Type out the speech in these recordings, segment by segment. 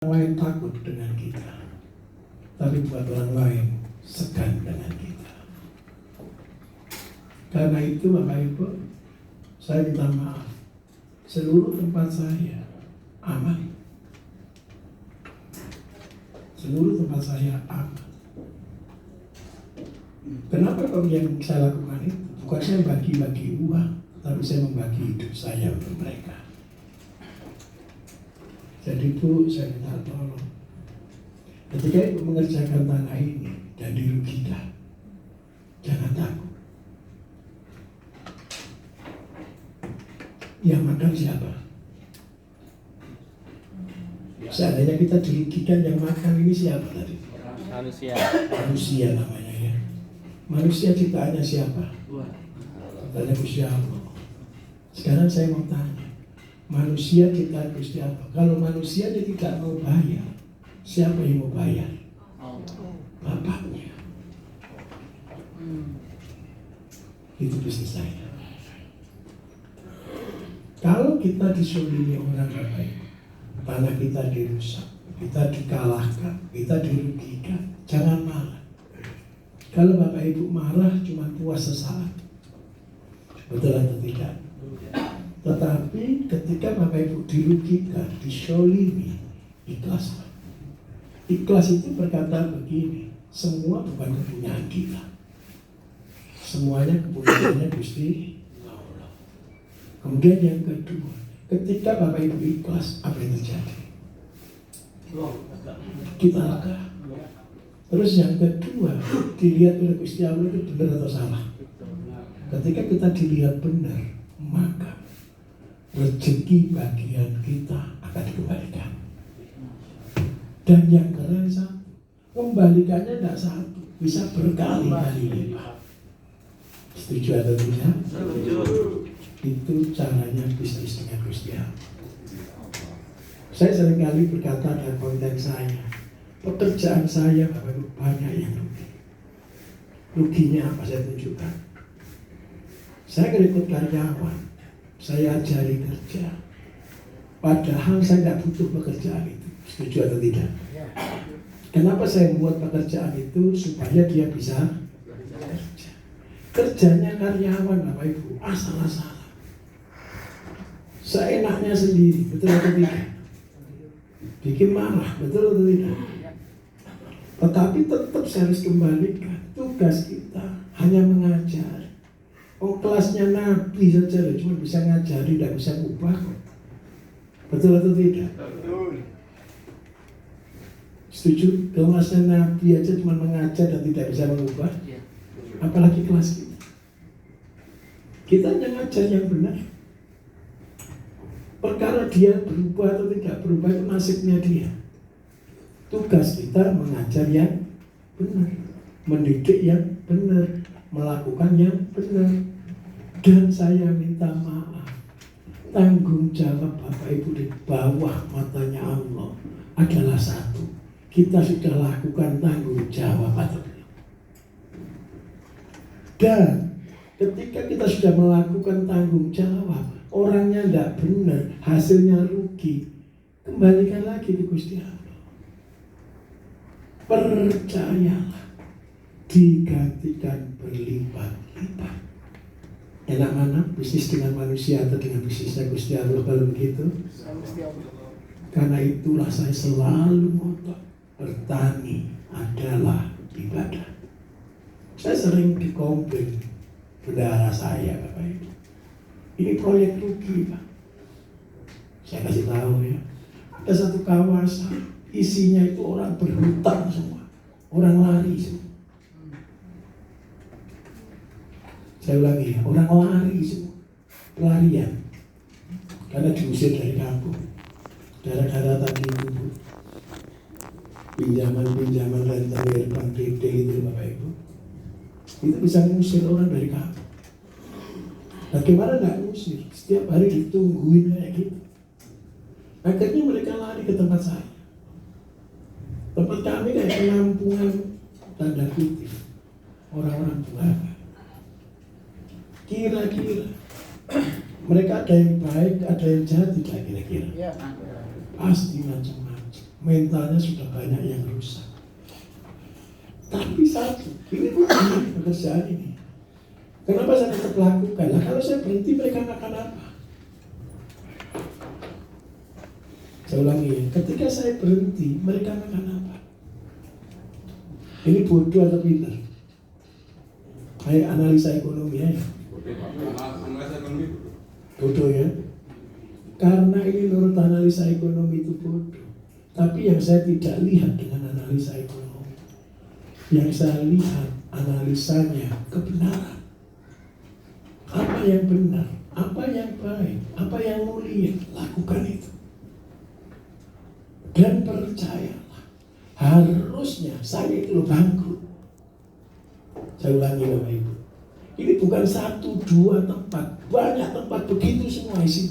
Orang lain takut dengan kita, tapi buat orang lain segan dengan kita. Karena itu Bapak Ibu, saya minta maaf. Seluruh tempat saya aman. Seluruh tempat saya aman. Kenapa kok yang saya lakukan itu? Bukan saya bagi-bagi uang, tapi saya membagi hidup saya untuk mereka. Jadi Bu, saya minta tolong. Ketika Ibu mengerjakan tanah ini dan dirugikan, jangan takut. Yang makan siapa? Seandainya kita dirugikan, yang makan ini siapa tadi? Manusia. Manusia namanya ya. Manusia ciptaannya siapa? Ciptaannya Gusti Allah. Sekarang saya mau tanya, manusia ciptaan Gusti Allah. Kalau manusia dia tidak mau bayar, siapa yang mau bayar? Bapaknya. Itu bisnis saya. Kalau kita disolimi orang baik, tanah kita dirusak, kita dikalahkan, kita dirugikan, jangan marah. Kalau Bapak Ibu marah cuma puas sesaat, betul atau tidak? Tetapi ketika Bapak Ibu dirugikan, disolimi, ikhlas. Ikhlas itu berkata begini, semua bukan kepunyaan kita, semuanya kepunyaannya Gusti Allah. Kemudian yang kedua, ketika Bapak Ibu ikhlas, apa yang terjadi? Kita lega. Terus yang kedua, dilihat oleh Gusti Allah itu benar atau salah? Ketika kita dilihat benar, maka rezeki bagian kita akan dikembalikan. Dan yang keren satu, kembalikannya tidak satu, bisa berkali-kali lipat. Setuju atau tidak? Setuju. Itu caranya bisnis dengan Gusti Allah. Saya seringkali berkata dalam konten saya, pekerjaan saya banyak yang rugi. Ruginya apa saya tunjukkan? Saya rekrut karyawan, saya ajari kerja. Padahal saya tidak butuh pekerjaan itu. Setuju atau tidak? Kenapa saya membuat pekerjaan itu? Supaya dia bisa kerja. Kerjanya karyawan Bapak Ibu, asal-asalan. Seenaknya sendiri, betul atau tidak? Bikin marah, betul atau tidak? Tetapi tetap saya harus kembalikan. Tugas kita hanya mengajar. Oh, kelasnya Nabi saja cuma bisa ngajari, tidak bisa ubah. Betul atau tidak? Betul. Setuju? Kelasnya Nabi aja cuma mengajar dan tidak bisa mengubah. Apalagi kelas kita. Kita hanya ngajar yang benar. Perkara dia berubah atau tidak berubah itu nasibnya dia. Tugas kita mengajar yang benar, mendidik yang benar, melakukan yang benar. Dan saya minta maaf, tanggung jawab Bapak Ibu di bawah matanya Allah adalah satu. Kita sudah lakukan tanggung jawab atau belum? Dan ketika kita sudah melakukan tanggung jawab, orangnya tidak benar, hasilnya rugi, kembalikan lagi ke Gusti Allah. Percayalah, digantikan berlipat-lipat. Enak mana bisnis dengan manusia atau dengan bisnisnya Gusti Allah kalau begitu? Karena itulah saya selalu ngotot, bertani adalah ibadah. Saya sering dikomplain bendahara saya, Bapak Ibu. Ini proyek rugi, Pak. Saya kasih tahu ya. Ada satu kawasan, isinya itu orang berhutang semua. Orang lari semua. Saya ulangi ya, orang lari semua. Pelarian. Karena diusir dari kampung. Gara-gara tadi itu, Bu. Pinjaman-pinjaman rentenir Bank DD itu, Bapak Ibu. Itu bisa mengusir orang dari kampung. Bagaimana nggak ngusir? Setiap hari ditungguin kayak gitu. Akhirnya mereka lari ke tempat saya. Tempat kami kayak penampungan tanda kutip orang-orang buaya. Kira-kira mereka ada yang baik, ada yang jahat, tidak kira-kira? Pasti macam-macam. mentalnya sudah banyak yang rusak. Tapi satu, ini bukan pekerjaan ini. Kenapa saya tetap lakukan? Nah, kalau saya berhenti, mereka akan apa? Saya ulangi ya, ketika saya berhenti, mereka akan apa? Ini bodoh atau pintar? Kayak analisa ekonomi ya. Bodoh ya. Karena ini menurut analisa ekonomi itu bodoh. Tapi yang saya tidak lihat dengan analisa ekonomi, yang saya lihat analisanya kebenaran. Apa yang benar, apa yang baik, apa yang mulia, lakukan itu. Dan percayalah, harusnya saya itu bangkrut. Saya ulangi Bapak Ibu, ini bukan 1, 2 tempat, banyak tempat begitu semua isi.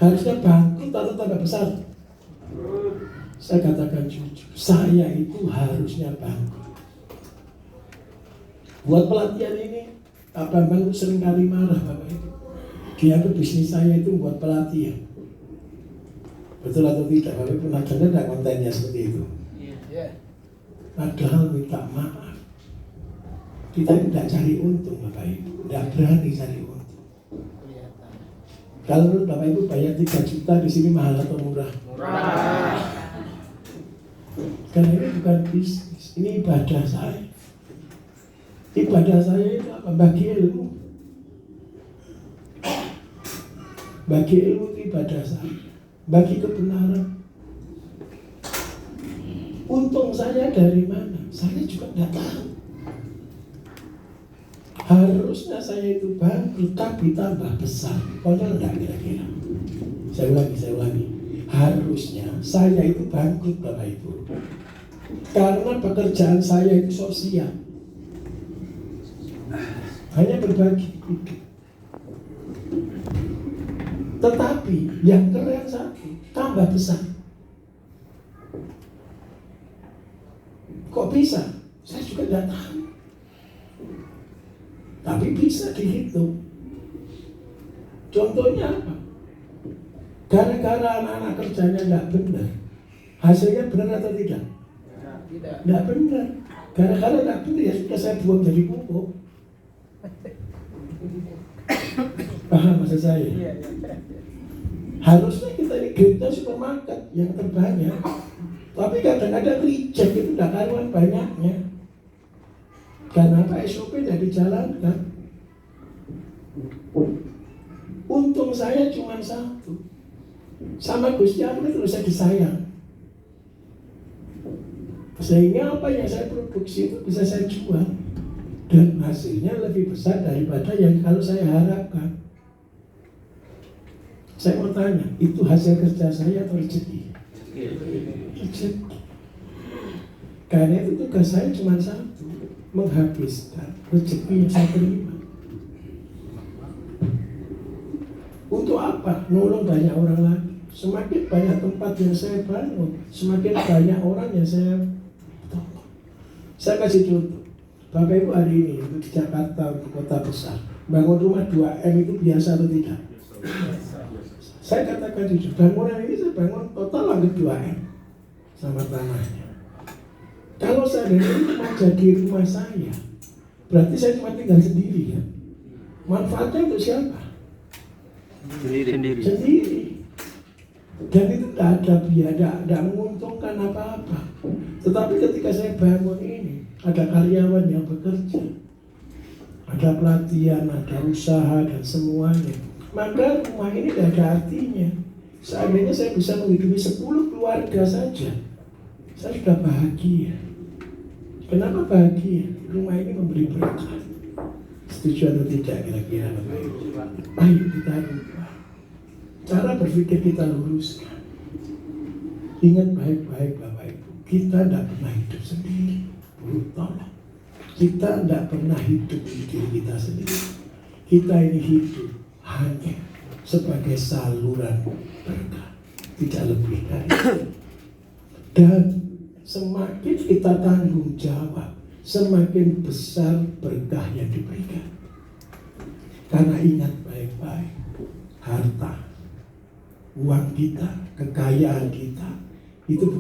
Harusnya bangkrut atau tambah besar. Saya katakan jujur, saya itu harusnya bangkrut. Buat pelatihan ini, Pak Bambang sering kali marah Bapak Ibu. Dia tuh bisnis saya itu buat pelatihan. Betul atau tidak? Bapak Ibu pernah dengar tidak kontennya seperti itu? Padahal minta maaf, kita tidak cari untung Bapak Ibu, tidak berani cari untung. Kalau menurut Bapak Ibu bayar 3 juta di sini mahal atau murah? Murah. Karena ini bukan bisnis, ini ibadah saya. Ibadah saya itu apa? Bagi ilmu. Bagi ilmu itu ibadah saya. Bagi kebenaran. Untung saya dari mana? Saya juga tidak tahu. Harusnya saya itu bangkrut tapi tambah besar. Konyol enggak kira-kira? Saya ulangi. Harusnya saya itu bangkrut Bapak Ibu. Karena pekerjaan saya itu sosial. Hanya berbagi hidup. Tetapi yang keren satu, tambah besar. Kok bisa? Saya juga tidak tahu. Tapi bisa dihitung. Contohnya apa? Gara-gara anak-anak kerjanya tidak benar, hasilnya benar atau tidak? Tidak benar. Gara-gara tidak benar ya sudah saya buang jadi pupuk. Paham maksud saya? Harusnya kita ini grade supermarket yang terbanyak, tapi kadang-kadang reject itu tidak karuan banyaknya. Karena apa? SOP tidak dijalankan. Untung saya cuma 1. Sama Gusti Allah itu saya disayang. Sehingga apa yang saya produksi itu bisa saya jual. Dan hasilnya lebih besar daripada yang kalau saya harapkan. Saya mau tanya, itu hasil kerja saya atau rezeki? Rezeki. Karena itu tugas saya cuma 1, menghabiskan rezeki yang saya terima. Untuk apa? Nolong banyak orang lagi. Semakin banyak tempat yang saya bangun, semakin banyak orang yang saya tolong. Saya kasih contoh. Bapak Ibu hari ini untuk di Jakarta, untuk kota besar, bangun rumah 2M itu biasa atau tidak? Saya katakan jujur, bangunan ini saya bangun total hampir 2M sama tanahnya. Kalau saya ini cuma jadi rumah saya, berarti saya cuma tinggal sendiri ya. Manfaatnya untuk siapa? Sendiri. Dan itu tidak ada biaya, tidak menguntungkan apa-apa. Tetapi ketika saya bangun ini, ada karyawan yang bekerja, ada pelatihan, ada usaha dan semuanya. Maka rumah ini tidak ada artinya. Seandainya saya bisa menghidupi 10 keluarga saja, saya sudah bahagia. Kenapa bahagia? Rumah ini memberi berkah. Setuju atau tidak kira-kira Bapak Ibu? Ayo kita ubah. Cara berpikir kita luruskan. Ingat baik-baik Bapak Ibu, kita tidak pernah hidup sendiri. Tolong. Kita tidak pernah hidup di diri kita sendiri. Kita ini hidup hanya sebagai saluran berkah, tidak lebih dari itu. Dan semakin kita tanggung jawab, semakin besar berkah yang diberikan. Karena ingat baik-baik, harta, uang kita, kekayaan kita, Itu